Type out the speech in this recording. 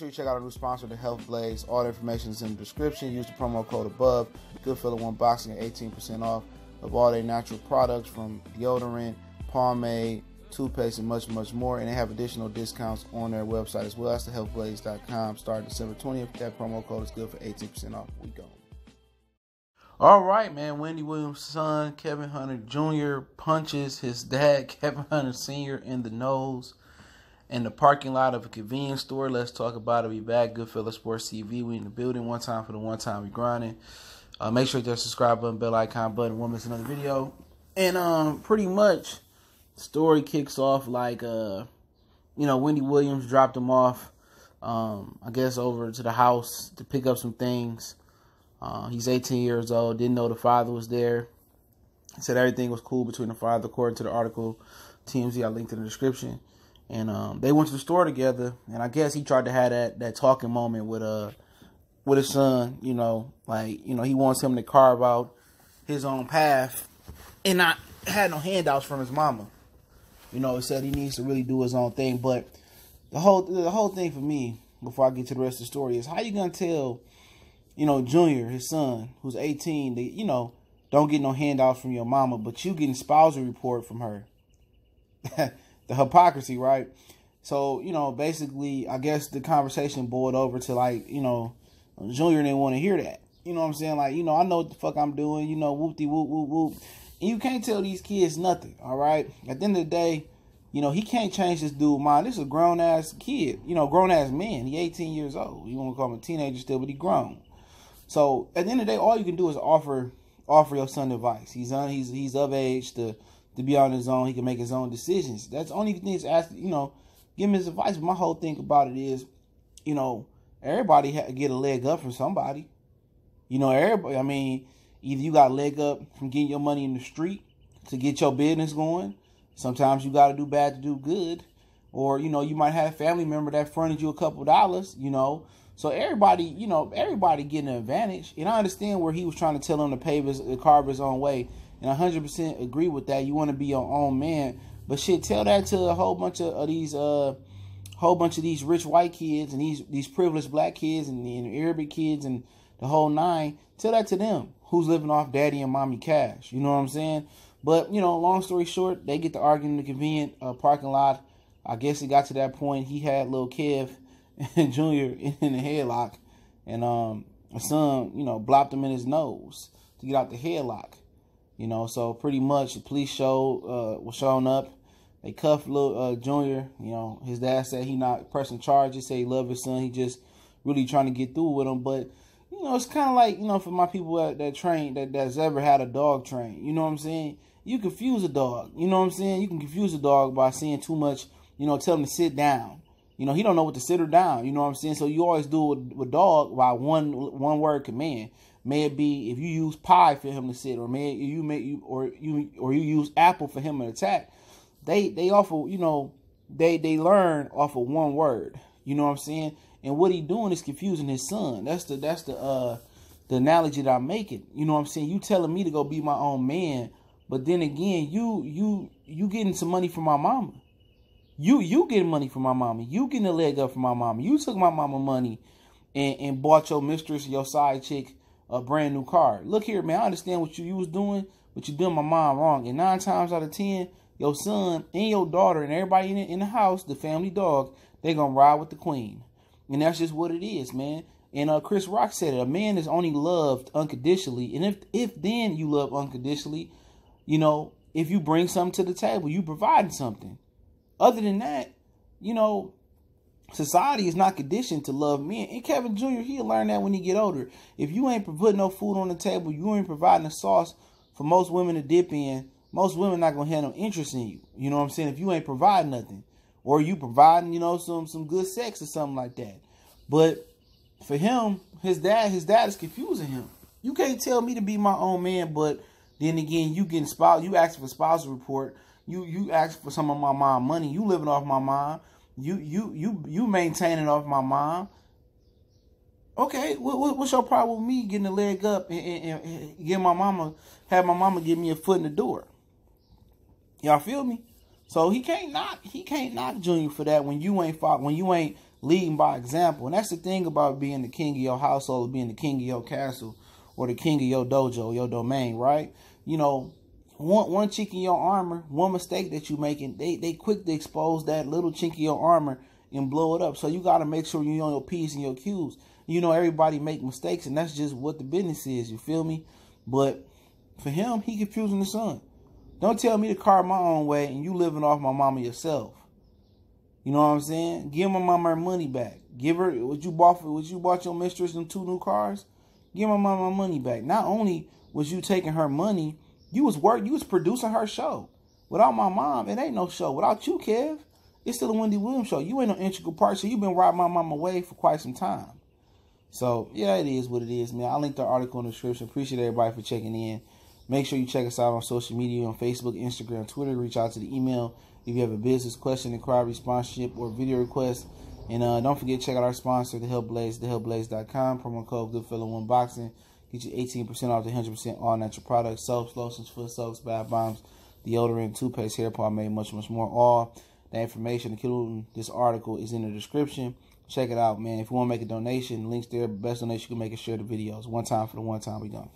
sure you check out our new sponsor, the Health Blaze. All the information is in the description. Use the promo code above. Goodfellow One Boxing at 18% off of all their natural products, from deodorant, pomade, toothpaste, and much, much more. And they have additional discounts on their website as well. That's thehealthblaze.com. Starting December 20th. That promo code is good for 18% off. We go. All right, man. Wendy Williams' son, Kevin Hunter Jr., punches his dad, Kevin Hunter Sr., in the nose in the parking lot of a convenience store. Let's talk about it. We back. Goodfellow Sports TV. We in the building. One time for the one time we grinding. Make sure you hit that subscribe button, bell icon button. Won't miss another video. And pretty much the story kicks off like Wendy Williams dropped him off, I guess, over to the house to pick up some things. He's 18 years old. Didn't know the father was there. He said everything was cool between the father, according to the article. TMZ, I linked in the description. And they went to the store together. And I guess he tried to have that talking moment with his son. He wants him to carve out his own path and not had no handouts from his mama. He said he needs to really do his own thing. But the whole thing for me, before I get to the rest of the story, is how you gonna tell, Junior, his son, who's 18, that, don't get no handouts from your mama, but you getting spousal report from her. The hypocrisy, right? So, basically, I guess the conversation boiled over to Junior didn't want to hear that. You know what I'm saying? I know what the fuck I'm doing, whoop-de whoop, whoop, whoop. And you can't tell these kids nothing, all right? At the end of the day, he can't change this dude's mind. This is a grown-ass kid, grown-ass man. He 18 years old. You want to call him a teenager still, but he grown. So, at the end of the day, all you can do is offer your son advice. He's of age to be on his own. He can make his own decisions. That's the only thing is ask, give him his advice. But my whole thing about it is, everybody get a leg up from somebody. Everybody, either you got a leg up from getting your money in the street to get your business going. Sometimes you got to do bad to do good. Or, you might have a family member that fronted you a couple dollars, So everybody, everybody getting an advantage. And I understand where he was trying to tell him to carve his own way. And I 100% agree with that. You want to be your own man. But shit, tell that to a whole bunch of these rich white kids and these privileged black kids and the Arabic kids and the whole nine. Tell that to them who's living off daddy and mommy cash. You know what I'm saying? But, long story short, they get to argue in the convenient parking lot. I guess it got to that point. He had little Kev and Junior in the headlock. And my son, blopped him in his nose to get out the headlock. So pretty much the police was showing up. They cuffed little Junior. His dad said he not pressing charges. Said he loved his son. He just really trying to get through with him. But it's kind of like for my people that train that's ever had a dog train. You know what I'm saying? You confuse a dog. You know what I'm saying? You can confuse a dog by saying too much. Tell him to sit down. He don't know what to sit her down. You know what I'm saying? So you always do it with dog by one word command. May it be if you use pie for him to sit, or you use apple for him to attack. They offer, they learn off of one word. You know what I'm saying? And what he doing is confusing his son. That's the analogy that I'm making. You know what I'm saying? You telling me to go be my own man, but then again, you getting some money from my mama. You getting money from my mama. You getting a leg up from my mama. You took my mama money and bought your mistress, your side chick, a brand new car. Look here, man. I understand what you was doing, but you doing my mom wrong. And 9 times out of 10, your son and your daughter and everybody in the house, the family dog, they gonna ride with the queen. And that's just what it is, man. And Chris Rock said it. A man is only loved unconditionally. And if then you love unconditionally, if you bring something to the table, you providing something. Other than that, society is not conditioned to love men. And Kevin Jr., he'll learn that when he get older. If you ain't putting no food on the table, you ain't providing a sauce for most women to dip in, most women not going to have no interest in you. You know what I'm saying? If you ain't providing nothing. Or you providing, some good sex or something like that. But for him, his dad is confusing him. You can't tell me to be my own man, but then again, you asking for spousal report. You ask for some of my mom money. You living off my mom. You maintaining off my mom. Okay, what's your problem with me getting a leg up and have my mama give me a foot in the door? Y'all feel me? So he can't knock Junior for that when you ain't leading by example. And that's the thing about being the king of your household, or being the king of your castle, or the king of your dojo, your domain, right? You know, one chink in your armor, one mistake that you making, they quick to expose that little chink in your armor and blow it up. So you got to make sure you know your P's and your Q's. You know, everybody make mistakes, and that's just what the business is. You feel me? But for him, he confusing the son. Don't tell me to carve my own way and you living off my mama yourself. You know what I'm saying? Give my mama her money back. Give her what you bought your mistress them 2 new cars. Give my mama my money back. Not only was you taking her money, you was producing her show. Without my mom, it ain't no show. Without you, Kev, it's still a Wendy Williams show. You ain't no integral part, so you've been riding my mama away for quite some time. So, yeah, it is what it is, man. I'll link the article in the description. Appreciate everybody for checking in. Make sure you check us out on social media, on Facebook, Instagram, Twitter. Reach out to the email if you have a business question, inquiry, sponsorship, or video request. And don't forget to check out our sponsor, The Health Blaze, thehealthblaze.com. Promo code Goodfellow1Boxing. Get you 18% off the 100% all-natural products, soaps, lotions, foot soaps, bath bombs, deodorant, toothpaste, hair pomade, much more. All the information, including this article, is in the description. Check it out, man. If you want to make a donation, links there. Best donation you can make is share the videos. One time for the one time we done.